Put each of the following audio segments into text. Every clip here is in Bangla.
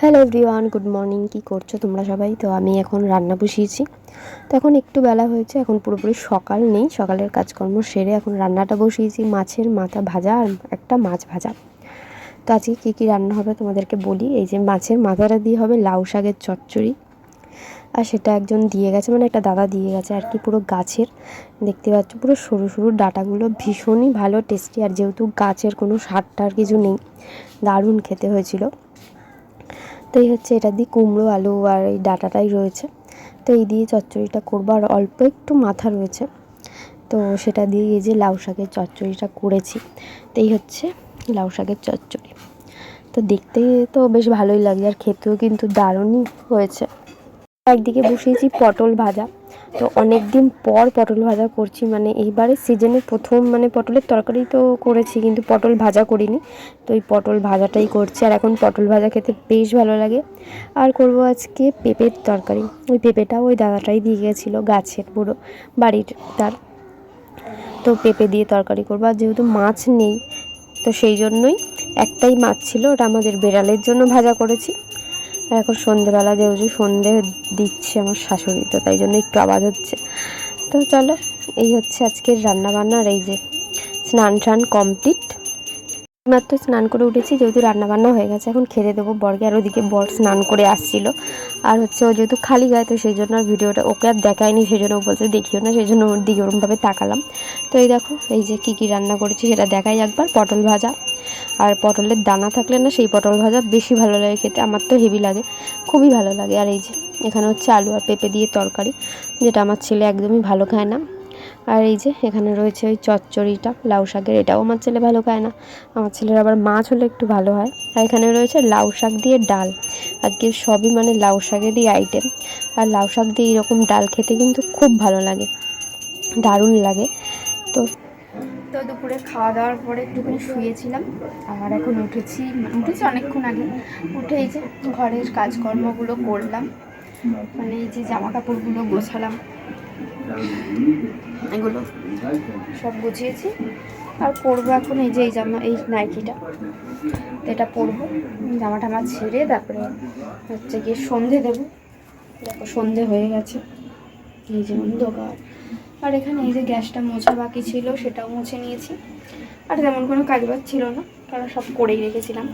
Hello everyone, good morning. কী করছো তোমরা সবাই? তো আমি এখন রান্না বসিয়েছি। তো এখন একটু বেলা হয়েছে, এখন পুরোপুরি সকাল নেই, সকালের কাজকর্ম সেরে এখন রান্নাটা বসিয়েছি। মাছের মাথা ভাজা আর একটা মাছ ভাজা। তো আজকে কী কী রান্না হবে তোমাদেরকে বলি। এই যে মাছের মাথাটা দিয়ে হবে লাউ শাকের চচ্চড়ি, আর সেটা একজন দিয়ে গেছে, মানে একটা দাদা দিয়ে গেছে আর কি, পুরো গাছের। দেখতে পাচ্ছ পুরো সরু সরু ডাঁটাগুলো, ভীষণই ভালো টেস্টি। আর যেহেতু গাছের কোনো সার টার কিছু নেই, দারুণ খেতে হয়েছিল। তো এই হচ্ছে, এটা দিয়ে কুমড়ো আলু আর এই ডাঁটাটাই রয়েছে। তো এই দিয়ে চচ্চড়িটা করবো, আর অল্প একটু মাথা রয়েছে, তো সেটা দিয়ে এই যে লাউ শাকের চচ্চড়িটা করেছি। তো এই হচ্ছে লাউ শাকের চচ্চড়ি। তো দেখতে তো বেশ ভালোই লাগে, আর খেতেও কিন্তু দারুণই হয়েছে। একদিকে বসিয়েছি পটল ভাজা। তো অনেক দিন পর পটল ভাজা করছি, মানে এইবারে সিজনে প্রথম, মানে পটলের তরকারি তো করেছি কিন্তু পটল ভাজা করিনি। তো এই পটল ভাজাটাই করছি, আর এখন পটল ভাজা খেতে বেশ ভালো লাগে। আর করব আজকে পেঁপের তরকারি। ওই পেঁপেটাও ওই দাদাটাই দিয়ে গেছিলো, গাছের পুরো বাড়ির তার। তো পেঁপে দিয়ে তরকারি করবো। আর যেহেতু মাছ নেই, তো সেই জন্যই একটাই মাছ ছিল, ওটা আমাদের বেড়ালের জন্য ভাজা করেছি। আর এখন সন্ধেবেলা যেহেতু সন্ধে দিচ্ছে আমার শাশুড়ি, তো তাই জন্য একটু আওয়াজ হচ্ছে। তো চলো, এই হচ্ছে আজকের রান্নাবান্না। আর এই যে স্নান টান কমপ্লিট, মাত্র স্নান করে উঠেছি, যেহেতু রান্নাবান্না হয়ে গেছে এখন খেতে দেবো বরকে। আর ওদিকে বর স্নান করে আসছিলো, আর হচ্ছে ও যেহেতু খালি গায়ে, তো সেই জন্য আর ভিডিওটা ওকে আর দেখায়নি, সেই জন্য ও বলছে দেখিও না, সেই জন্য ওর দিকে ওরমভাবে তাকালাম। তো এই দেখো, এই যে কী কী রান্না করেছি সেটা দেখাই একবার। পটল ভাজা, আর পটলের দানা থাকলে না সেই পটল ভাজা বেশি ভালো লাগে খেতে, আমার তো হেভি লাগে, খুবই ভালো লাগে। আর এই যে এখানে হচ্ছে আলু আর পেঁপে দিয়ে তরকারি, যেটা আমার ছেলে একদমই ভালো খায় না। আর এই যে এখানে রয়েছে ওই চচ্চড়িটা লাউ শাকের, এটাও আমার ছেলে ভালো খায় না, আমার ছেলের আবার মাছ হলে একটু ভালো হয়। আর এখানে রয়েছে লাউ শাক দিয়ে ডাল। আজকে সবই মানে লাউ শাকেরই আইটেম। আর লাউ শাক দিয়ে এরকম ডাল খেতে কিন্তু খুব ভালো লাগে, দারুণ লাগে। তো তো দুপুরে খাওয়া দাওয়ার পরে একটুখানি শুয়েছিলাম, আর এখন উঠেছি অনেকক্ষণ আগে। উঠে এই যে ঘরের কাজকর্মগুলো করলাম, মানে এই যে জামা কাপড়গুলো গোছালাম, এগুলো সব গুছিয়েছি। আর পরবো এখন এই যে এই নাইটিটা, তো এটা পরবো। জামা টামা ছেড়ে তারপরে হচ্ছে গিয়ে সন্ধে দেবো। দেখো সন্ধে হয়ে গেছে, এই যে অন্ধকার। আর এখানে এই যে গ্যাসটা মোছা বাকি ছিল, সেটাও মুছে নিয়েছি। আর তেমন কোনো কাজবাজ ছিল না, কারণ সব করেই রেখেছিলাম।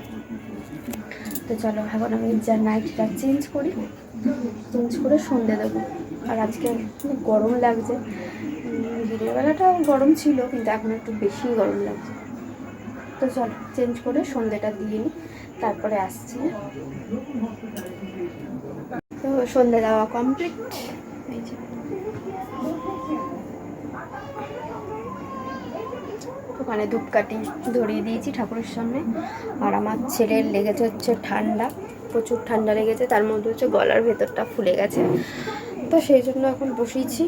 তো চলো এখন আমি যা নাইটটা চেঞ্জ করে সন্ধে দেবো। আর আজকে গরম লাগছে, দিনের বেলাটাও গরম ছিল, কিন্তু এখন একটু বেশি গরম লাগছে। তো চলো চেঞ্জ করে সন্ধেটা দিয়ে নিই, তারপরে আসছি। তো সন্ধে দেওয়া কমপ্লিট। এই যে ওখানে ধূপকাঠি ধরিয়ে দিয়েছি ঠাকুরের সামনে। আর আমার ছেলের লেগেছে হচ্ছে ঠান্ডা, প্রচুর ঠান্ডা লেগেছে, তার মধ্যে হচ্ছে গলার ভেতরটা ফুলে গেছে। তো সেই জন্য এখন বসিয়েছি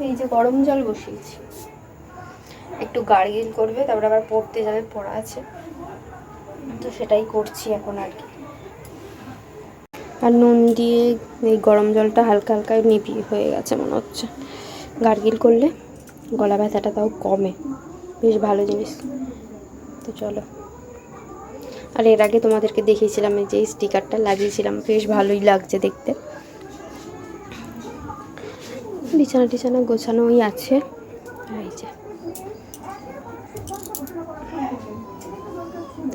এই যে গরম জল বসিয়েছি, একটু গার্গিল করবে, তারপরে আবার পড়তে যাবে, পড়া আছে, তো সেটাই করছি এখন আর কি। আর নুন দিয়ে এই গরম জলটা হালকা হালকা নিভিয়ে হয়ে গেছে মনে হচ্ছে, গার্গিল করলে গলা ব্যথাটা তাও কমে, বেশ ভালো জিনিস। তো চলো, আর এর আগে তোমাদেরকে দেখিয়েছিলাম এই যে স্টিকারটা লাগিয়েছিলাম, বেশ ভালোই লাগছে দেখতে। বিছানা টিছানা গোছানোই আছে। এই যে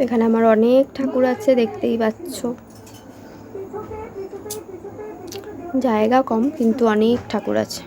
এখানে আমার অনেক ঠাকুর আছে, দেখতেই পাচ্ছ, জায়গা কম কিন্তু অনেক ঠাকুর আছে।